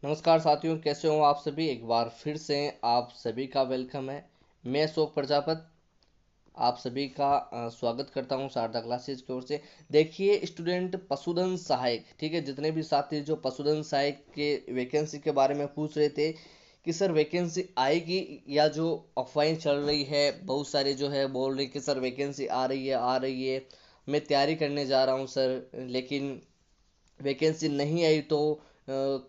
नमस्कार साथियों, कैसे हो आप सभी। एक बार फिर से आप सभी का वेलकम है। मैं अशोक प्रजापत आप सभी का स्वागत करता हूं शारदा क्लासेज की ओर से। देखिए स्टूडेंट, पशुधन सहायक, ठीक है, जितने भी साथी जो पशुधन सहायक के वैकेंसी के बारे में पूछ रहे थे कि सर वैकेंसी आएगी, या जो अफवाहें चल रही है, बहुत सारे जो है बोल रहे कि सर वैकेंसी आ रही है, मैं तैयारी करने जा रहा हूं सर, लेकिन वैकेंसी नहीं आई तो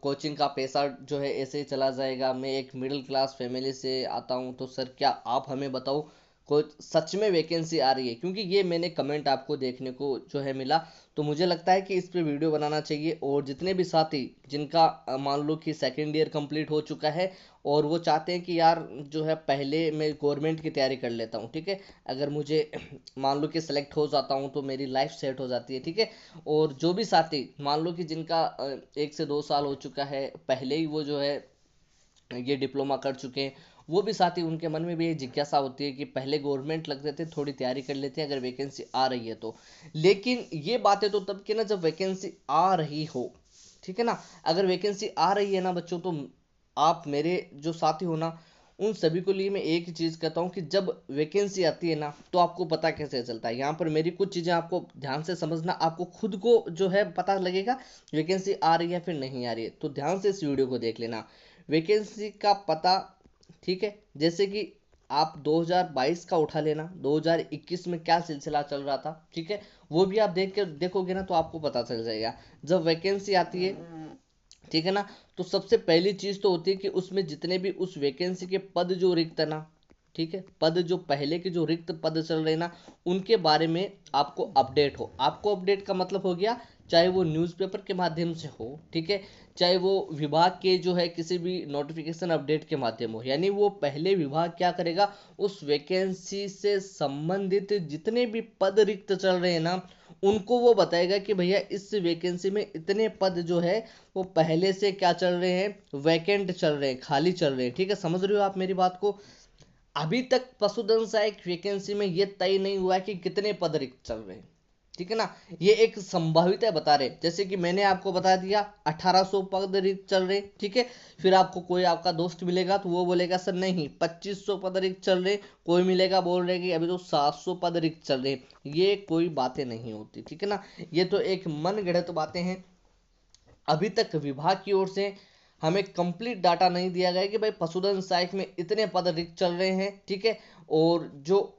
कोचिंग का पैसा जो है ऐसे ही चला जाएगा। मैं एक मिडिल क्लास फैमिली से आता हूँ, तो सर क्या आप हमें बताओ कोई सच में वैकेंसी आ रही है, क्योंकि ये मैंने कमेंट आपको देखने को जो है मिला। तो मुझे लगता है कि इस पे वीडियो बनाना चाहिए। और जितने भी साथी जिनका मान लो कि सेकेंड ईयर कंप्लीट हो चुका है और वो चाहते हैं कि यार जो है पहले मैं गवर्नमेंट की तैयारी कर लेता हूँ, ठीक है, अगर मुझे मान लो कि सेलेक्ट हो जाता हूँ तो मेरी लाइफ सेट हो जाती है, ठीक है। और जो भी साथी मान लो कि जिनका 1 से 2 साल हो चुका है, पहले ही वो जो है ये डिप्लोमा कर चुके हैं, वो भी साथी, उनके मन में भी ये जिज्ञासा होती है कि पहले गवर्नमेंट लग जाते, थोड़ी तैयारी कर लेते हैं अगर वैकेंसी आ रही है तो। लेकिन ये बातें तो तब की ना जब वैकेंसी आ रही हो, ठीक है ना। अगर वैकेंसी आ रही है ना बच्चों, तो आप मेरे जो साथी हो ना, उन सभी को लिए मैं एक ही चीज कहता हूँ कि जब वैकेंसी आती है ना तो आपको पता कैसे चलता है। यहाँ पर मेरी कुछ चीजें आपको ध्यान से समझना, आपको खुद को जो है पता लगेगा वैकेंसी आ रही है फिर नहीं आ रही है। तो ध्यान से इस वीडियो को देख लेना। वैकेंसी का पता, ठीक है, जैसे कि आप 2022 का उठा लेना, 2021 में क्या सिलसिला चल रहा था, ठीक है, वो भी आप देख के देखोगे ना तो आपको पता चल जाएगा। जब वैकेंसी आती है, ठीक है ना, तो सबसे पहली चीज तो होती है कि उसमें जितने भी उस वैकेंसी के पद जो रिक्त है ना, ठीक है, पद जो पहले के जो रिक्त पद चल रहे हैं ना, उनके बारे में आपको अपडेट हो। आपको अपडेट का मतलब हो गया, चाहे वो न्यूज़पेपर के माध्यम से हो, ठीक है, चाहे वो विभाग के जो है किसी भी नोटिफिकेशन अपडेट के माध्यम हो, यानी वो पहले विभाग क्या करेगा, उस वैकेंसी से संबंधित जितने भी पद रिक्त चल रहे हैं ना, उनको वो बताएगा कि भैया इस वैकेंसी में इतने पद जो है वो पहले से क्या चल रहे हैं, वैकेंट चल रहे हैं, खाली चल रहे हैं, ठीक है। समझ रहे हो आप मेरी बात को। अभी तक पशुधन सहायक वैकेंसी में ये तय नहीं हुआ है कि कितने पद रिक्त चल रहे हैं, ठीक है ना। ये एक संभावित है बता रहे, जैसे कि मैंने आपको बता दिया 1800 पद रिक्त चल रहे, ठीक है। फिर आपको कोई आपका दोस्त मिलेगा तो वो बोलेगा सर नहीं 2500 पद रिक्त चल रहे। कोई मिलेगा बोल रहे कि अभी तो 700 पद रिक्त चल रहे। ये कोई बातें नहीं होती, ठीक है ना। ये तो एक मन गढ़ंत बातें हैं। अभी तक विभाग की ओर से हमें कंप्लीट डाटा नहीं दिया गया कि भाई पशुधन सहायक में इतने पद रिक्त चल रहे हैं, ठीक है। और जो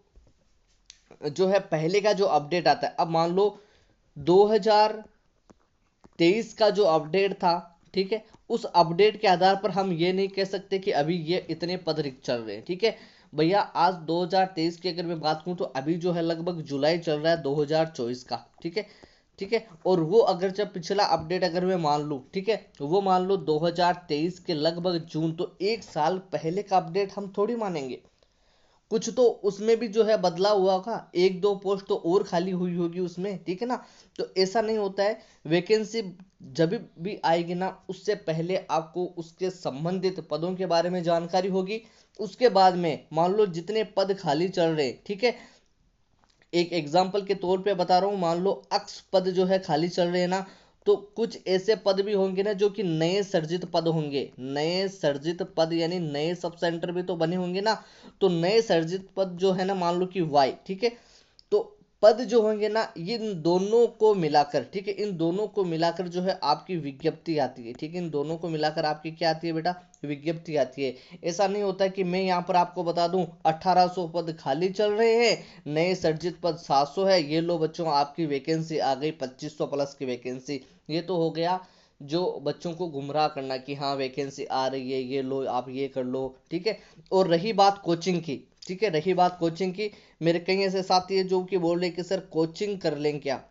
जो है पहले का जो अपडेट आता है, अब मान लो 2023 का जो अपडेट था, ठीक है, उस अपडेट के आधार पर हम ये नहीं कह सकते कि अभी ये इतने पद रिक्त चल रहे हैं, ठीक है। भैया आज 2023 की अगर मैं बात करूं तो अभी जो है लगभग जुलाई चल रहा है 2024 का, ठीक है, ठीक है। और वो अगर जब पिछला अपडेट अगर मैं मान लूँ, ठीक है, वो मान लो 2023 के लगभग जून, तो 1 साल पहले का अपडेट हम थोड़ी मानेंगे। कुछ तो उसमें भी जो है बदलाव हुआ होगा, एक दो पोस्ट तो और खाली हुई होगी उसमें, ठीक है ना। तो ऐसा नहीं होता है। वैकेंसी जब भी आएगी ना, उससे पहले आपको उसके संबंधित पदों के बारे में जानकारी होगी। उसके बाद में मान लो जितने पद खाली चल रहे, ठीक है, एक एग्जाम्पल के तौर पे बता रहा हूँ, मान लो अक्ष पद जो है खाली चल रहे हैं ना, तो कुछ ऐसे पद भी होंगे ना जो कि नए सर्जित पद होंगे। नए सर्जित पद यानी नए सब सेंटर भी तो बने होंगे ना। तो नए सर्जित पद जो है ना, मान लो कि वाई, ठीक है, तो पद जो होंगे ना, ये इन दोनों को मिलाकर, ठीक है, इन दोनों को मिलाकर जो है आपकी विज्ञप्ति आती है, ठीक है, इन दोनों को मिलाकर आपकी क्या आती है बेटा, विज्ञप्ति आती है। ऐसा नहीं होता कि मैं यहाँ पर आपको बता दूं 1800 पद खाली चल रहे हैं, नए सर्जित पद 700 है, ये लो बच्चों आपकी वैकेंसी आ गई 2500 प्लस की वैकेंसी। ये तो हो गया जो बच्चों को गुमराह करना कि हाँ वैकेंसी आ रही है, ये लो आप ये कर लो, ठीक है। और रही बात कोचिंग की, ठीक है, रही बात कोचिंग की, मेरे कई ऐसे साथी हैं जो कि बोल रहे कि सर कोचिंग कर लें क्या,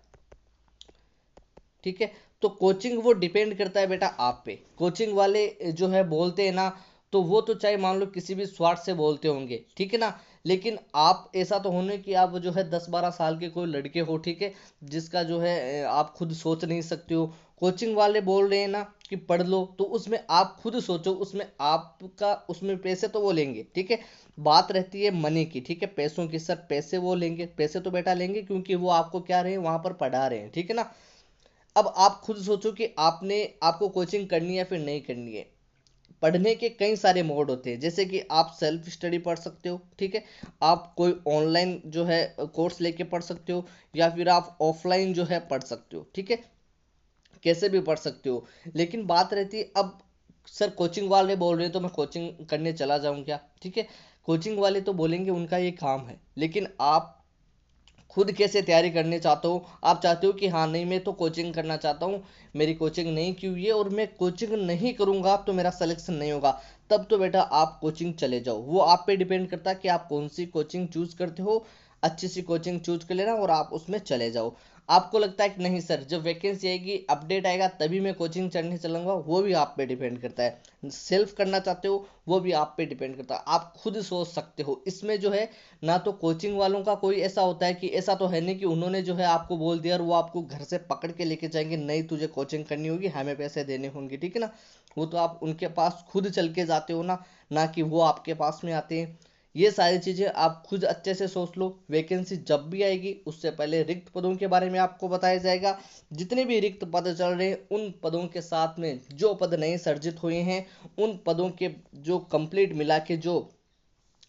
ठीक है। तो कोचिंग वो डिपेंड करता है बेटा आप पे। कोचिंग वाले जो है बोलते हैं ना, तो वो तो चाहे मान लो किसी भी स्वार्थ से बोलते होंगे, ठीक है ना। लेकिन आप ऐसा तो होने कि आप जो है 10-12 साल के कोई लड़के हो, ठीक है, जिसका जो है आप खुद सोच नहीं सकते हो। कोचिंग वाले बोल रहे हैं ना कि पढ़ लो, तो उसमें आप खुद सोचो, उसमें आपका उसमें पैसे तो वो लेंगे, ठीक है। बात रहती है मनी की, ठीक है, पैसों की। सर पैसे वो लेंगे, पैसे तो बेटा लेंगे क्योंकि वो आपको क्या रहे हैं वहां पर पढ़ा रहे हैं, ठीक है ना। अब आप खुद सोचो कि आपको कोचिंग करनी है फिर नहीं करनी है। पढ़ने के कई सारे मोड होते हैं, जैसे कि आप सेल्फ स्टडी पढ़ सकते हो, ठीक है, आप कोई ऑनलाइन जो है कोर्स लेके पढ़ सकते हो, या फिर आप ऑफलाइन जो है पढ़ सकते हो, ठीक है, कैसे भी पढ़ सकते हो। लेकिन बात रहती है, अब सर कोचिंग वाले बोल रहे हैं तो मैं कोचिंग करने चला जाऊं क्या, ठीक है, कोचिंग वाले तो बोलेंगे उनका ये काम है, लेकिन आप खुद कैसे तैयारी करने चाहते हो। आप चाहते हो कि हाँ नहीं मैं तो कोचिंग करना चाहता हूँ, मेरी कोचिंग नहीं की हुई है और मैं कोचिंग नहीं करूँगा तो मेरा सिलेक्शन नहीं होगा, तब तो बेटा आप कोचिंग चले जाओ। वो आप पे डिपेंड करता है कि आप कौन सी कोचिंग चूज करते हो। अच्छी सी कोचिंग चूज कर लेना और आप उसमें चले जाओ। आपको लगता है कि नहीं सर जब वैकेंसी आएगी अपडेट आएगा तभी मैं कोचिंग चढ़ने चलूंगा, वो भी आप पे डिपेंड करता है। सेल्फ करना चाहते हो वो भी आप पे डिपेंड करता है, आप खुद सोच सकते हो। इसमें जो है ना तो कोचिंग वालों का कोई ऐसा होता है कि ऐसा तो है नहीं कि उन्होंने जो है आपको बोल दिया और वो आपको घर से पकड़ के लेके जाएंगे, नहीं तुझे कोचिंग करनी होगी हमें पैसे देने होंगे, ठीक है ना। वो तो आप उनके पास खुद चल के जाते हो ना, ना कि वो आपके पास में आते हैं। ये सारी चीजें आप खुद अच्छे से सोच लो। वैकेंसी जब भी आएगी उससे पहले रिक्त पदों के बारे में आपको बताया जाएगा। जितने भी रिक्त पद चल रहे हैं उन पदों के साथ में जो पद नए सर्जित हुए हैं उन पदों के जो कंप्लीट मिला के जो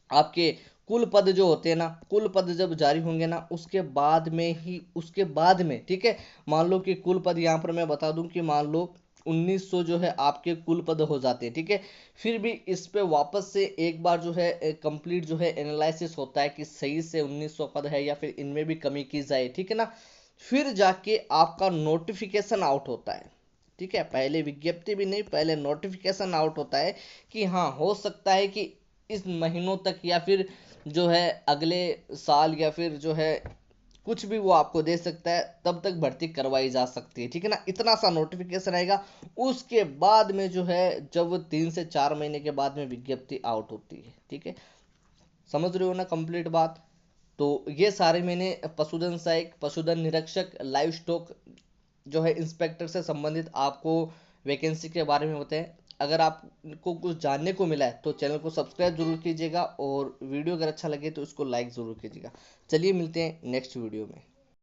आपके कुल पद जो होते हैं ना, कुल पद जब जारी होंगे ना उसके बाद में, ठीक है, मान लो कि कुल पद यहाँ पर मैं बता दूं कि मान लो 1900 जो है आपके कुल पद हो जाते हैं, ठीक है। फिर भी इस पे वापस से एक बार जो है कंप्लीट जो है एनालिसिस होता है कि सही से 1900 पद है या फिर इनमें भी कमी की जाए, ठीक है ना। फिर जाके आपका नोटिफिकेशन आउट होता है, ठीक है, पहले विज्ञप्ति भी नहीं, पहले नोटिफिकेशन आउट होता है कि हाँ हो सकता है कि इस महीनों तक या फिर जो है अगले साल या फिर जो है कुछ भी वो आपको दे सकता है, तब तक भर्ती करवाई जा सकती है, ठीक है ना। इतना सा नोटिफिकेशन आएगा। उसके बाद में जो है जब 3 से 4 महीने के बाद में विज्ञप्ति आउट होती है, ठीक है, समझ रहे हो ना कंप्लीट बात। तो ये सारे मैंने पशुधन सहायक, पशुधन निरीक्षक, लाइव स्टॉक जो है इंस्पेक्टर से संबंधित आपको वैकेंसी के बारे में बताएं। अगर आपको कुछ जानने को मिला है तो चैनल को सब्सक्राइब जरूर कीजिएगा और वीडियो अगर अच्छा लगे तो उसको लाइक जरूर कीजिएगा। चलिए मिलते हैं नेक्स्ट वीडियो में।